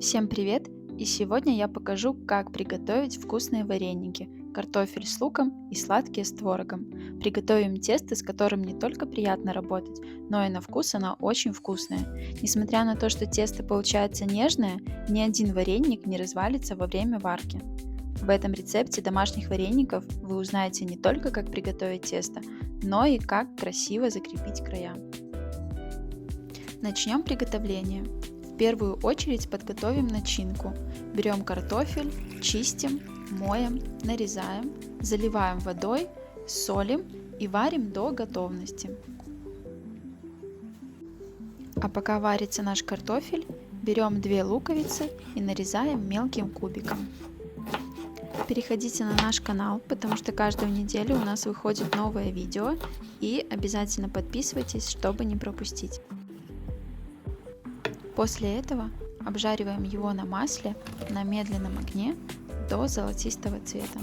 Всем привет! И сегодня я покажу, как приготовить вкусные вареники, картофель с луком и сладкие с творогом. Приготовим тесто, с которым не только приятно работать, но и на вкус оно очень вкусное. Несмотря на то, что тесто получается нежное, ни один вареник не развалится во время варки. В этом рецепте домашних вареников вы узнаете не только, как приготовить тесто, но и как красиво закрепить края. Начнем приготовление. В первую очередь подготовим начинку. Берем картофель, чистим, моем, нарезаем, заливаем водой, солим и варим до готовности. А пока варится наш картофель, берем 2 луковицы и нарезаем мелким кубиком. Переходите на наш канал, потому что каждую неделю у нас выходит новое видео, и обязательно подписывайтесь, чтобы не пропустить. После этого обжариваем его на масле на медленном огне до золотистого цвета.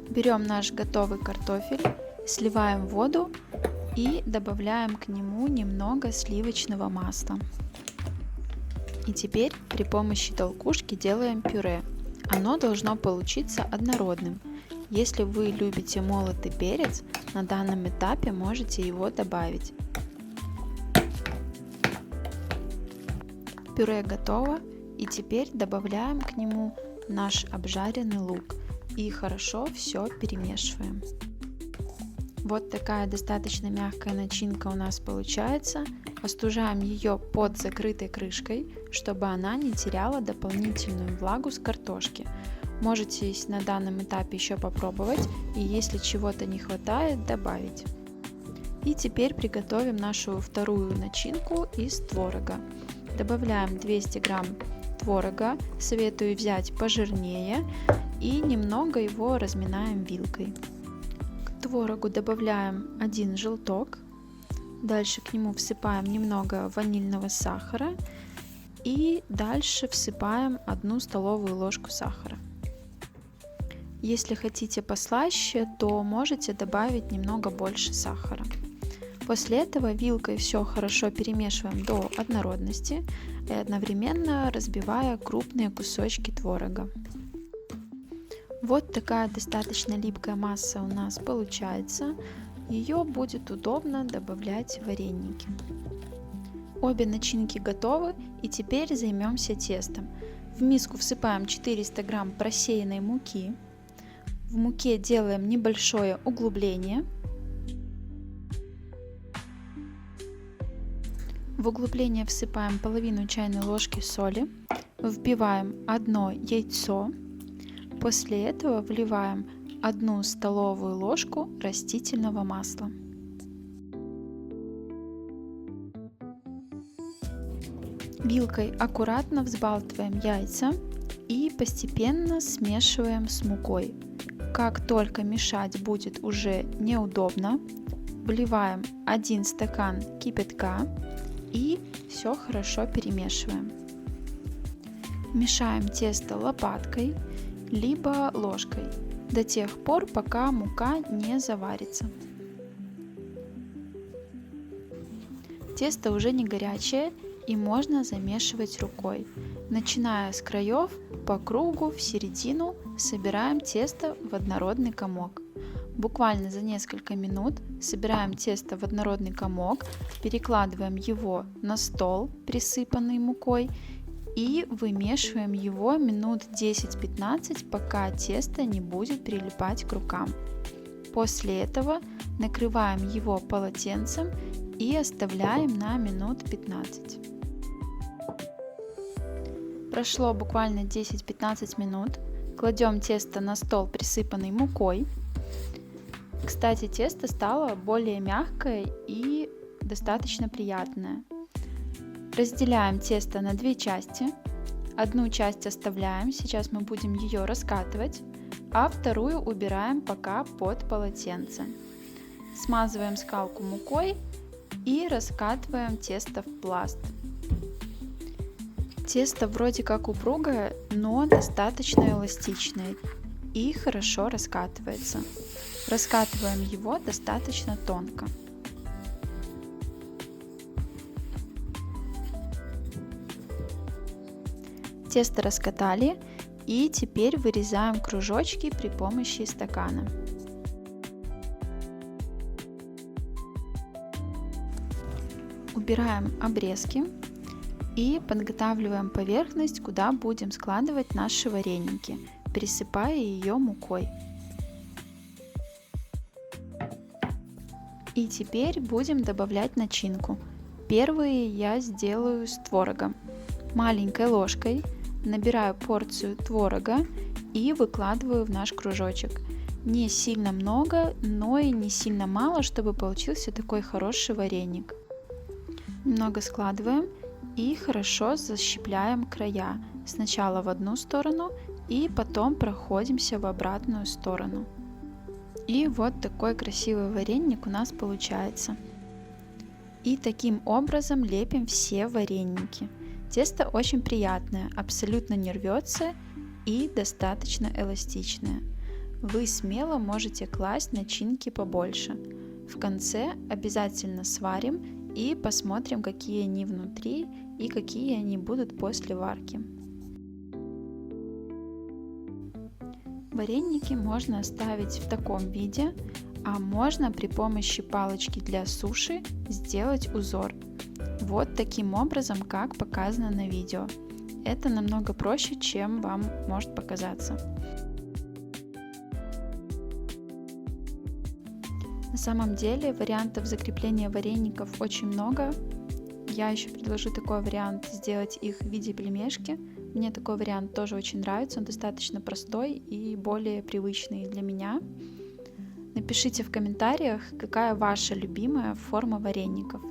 Берем наш готовый картофель, сливаем воду и добавляем к нему немного сливочного масла. И теперь при помощи толкушки делаем пюре. Оно должно получиться однородным. Если вы любите молотый перец, на данном этапе можете его добавить. Пюре готово, и теперь добавляем к нему наш обжаренный лук и хорошо все перемешиваем. Вот такая достаточно мягкая начинка у нас получается. Остужаем ее под закрытой крышкой, чтобы она не теряла дополнительную влагу с картошки. Можете на данном этапе еще попробовать, и если чего-то не хватает, добавить. И теперь приготовим нашу вторую начинку из творога. Добавляем 200 грамм творога, советую взять пожирнее, и немного его разминаем вилкой. К творогу добавляем 1 желток, дальше к нему всыпаем немного ванильного сахара и дальше всыпаем 1 столовую ложку сахара. Если хотите послаще, то можете добавить немного больше сахара. После этого вилкой все хорошо перемешиваем до однородности и одновременно разбивая крупные кусочки творога. Вот такая достаточно липкая масса у нас получается. Ее будет удобно добавлять в вареники. Обе начинки готовы, и теперь займемся тестом. В миску всыпаем 400 грамм просеянной муки. В муке делаем небольшое углубление. В углубление всыпаем половину чайной ложки соли. Вбиваем 1 яйцо. После этого вливаем 1 столовую ложку растительного масла. Вилкой аккуратно взбалтываем яйца и постепенно смешиваем с мукой. Как только мешать будет уже неудобно, вливаем 1 стакан кипятка и все хорошо перемешиваем. Мешаем тесто лопаткой либо ложкой до тех пор, пока мука не заварится. Тесто уже не горячее и можно замешивать рукой. Начиная с краев, по кругу в середину собираем тесто в однородный комок. Буквально за несколько минут собираем тесто в однородный комок, перекладываем его на стол, присыпанный мукой, и вымешиваем его минут 10-15, пока тесто не будет прилипать к рукам. После этого накрываем его полотенцем и оставляем на минут 15. Прошло буквально 10-15 минут. Кладем тесто на стол, присыпанный мукой. Кстати, тесто стало более мягкое и достаточно приятное. Разделяем тесто на 2 части. Одну часть оставляем, сейчас мы будем ее раскатывать, а вторую убираем пока под полотенце. Смазываем скалку мукой и раскатываем тесто в пласт. Тесто вроде как упругое, но достаточно эластичное и хорошо раскатывается. Раскатываем его достаточно тонко. Тесто раскатали, и теперь вырезаем кружочки при помощи стакана. Убираем обрезки и подготавливаем поверхность, куда будем складывать наши вареники, присыпая ее мукой. И теперь будем добавлять начинку. Первые я сделаю с творогом. Маленькой ложкой набираю порцию творога и выкладываю в наш кружочек. Не сильно много, но и не сильно мало, чтобы получился такой хороший вареник. Немного складываем и хорошо защипляем края. Сначала в одну сторону и потом проходимся в обратную сторону. И вот такой красивый вареник у нас получается. И таким образом лепим все вареники. Тесто очень приятное, абсолютно не рвется и достаточно эластичное. Вы смело можете класть начинки побольше. В конце обязательно сварим и посмотрим, какие они внутри и какие они будут после варки. Вареники можно оставить в таком виде, а можно при помощи палочки для суши сделать узор. Вот таким образом, как показано на видео. Это намного проще, чем вам может показаться. На самом деле вариантов закрепления вареников очень много. Я еще предложу такой вариант сделать их в виде пельмешки. Мне такой вариант тоже очень нравится, он достаточно простой и более привычный для меня. Напишите в комментариях, какая ваша любимая форма вареников.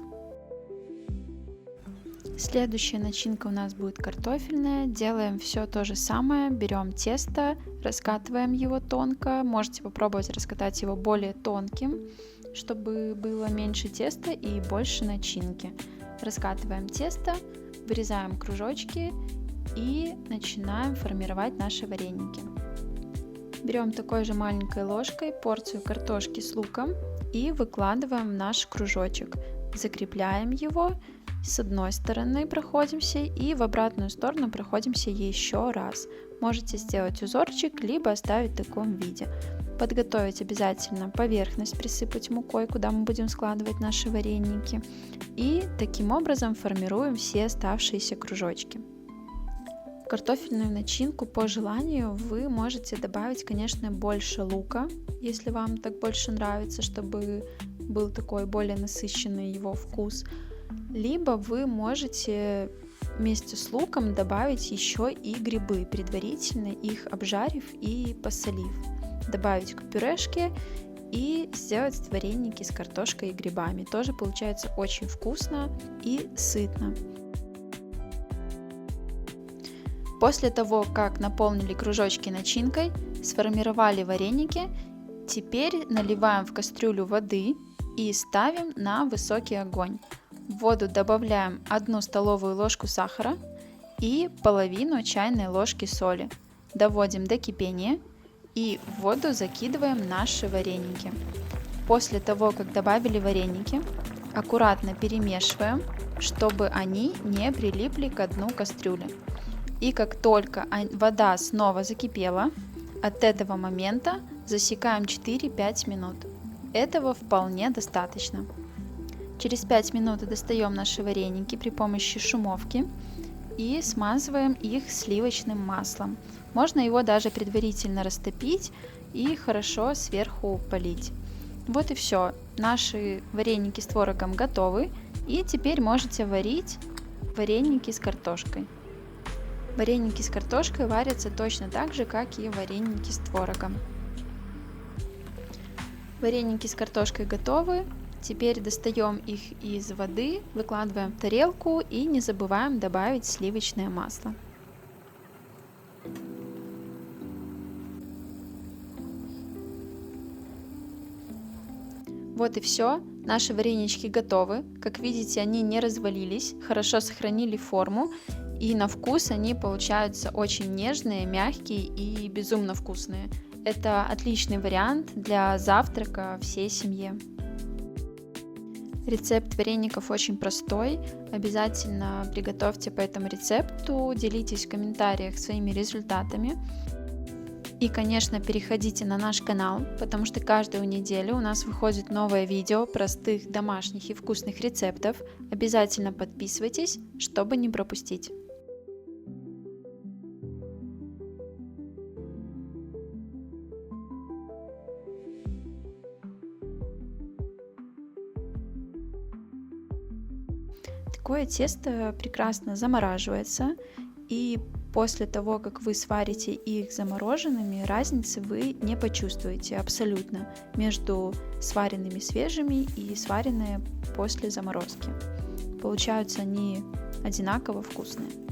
Следующая начинка у нас будет картофельная. Делаем все то же самое. Берем тесто, раскатываем его тонко. Можете попробовать раскатать его более тонким, чтобы было меньше теста и больше начинки. Раскатываем тесто, вырезаем кружочки и начинаем формировать наши вареники. Берем такой же маленькой ложкой порцию картошки с луком и выкладываем в наш кружочек. Закрепляем его, с одной стороны проходимся и в обратную сторону проходимся еще раз. Можете сделать узорчик, либо оставить в таком виде. Подготовить обязательно поверхность, присыпать мукой, куда мы будем складывать наши вареники. И таким образом формируем все оставшиеся кружочки. В картофельную начинку по желанию вы можете добавить, конечно, больше лука, если вам так больше нравится, чтобы был такой более насыщенный его вкус. Либо вы можете вместе с луком добавить еще и грибы, предварительно их обжарив и посолив. Добавить к пюрешке и сделать вареники с картошкой и грибами. Тоже получается очень вкусно и сытно. После того, как наполнили кружочки начинкой, сформировали вареники, теперь наливаем в кастрюлю воды и ставим на высокий огонь. В воду добавляем 1 столовую ложку сахара и половину чайной ложки соли. Доводим до кипения и в воду закидываем наши вареники. После того, как добавили вареники, аккуратно перемешиваем, чтобы они не прилипли к дну кастрюли. И как только вода снова закипела, от этого момента засекаем 4-5 минут. Этого вполне достаточно. Через 5 минут достаем наши вареники при помощи шумовки и смазываем их сливочным маслом. Можно его даже предварительно растопить и хорошо сверху полить. Вот и все. Наши вареники с творогом готовы. И теперь можете варить вареники с картошкой. Вареники с картошкой варятся точно так же, как и вареники с творогом. Вареники с картошкой готовы. Теперь достаем их из воды, выкладываем в тарелку и не забываем добавить сливочное масло. Вот и все. Наши варенички готовы. Как видите, они не развалились, хорошо сохранили форму. И на вкус они получаются очень нежные, мягкие и безумно вкусные. Это отличный вариант для завтрака всей семье. Рецепт вареников очень простой, обязательно приготовьте по этому рецепту, делитесь в комментариях своими результатами. И, конечно, переходите на наш канал, потому что каждую неделю у нас выходит новое видео простых домашних и вкусных рецептов. Обязательно подписывайтесь, чтобы не пропустить. Такое тесто прекрасно замораживается, и после того, как вы сварите их замороженными, разницы вы не почувствуете абсолютно между сваренными свежими и сваренные после заморозки. Получаются они одинаково вкусные.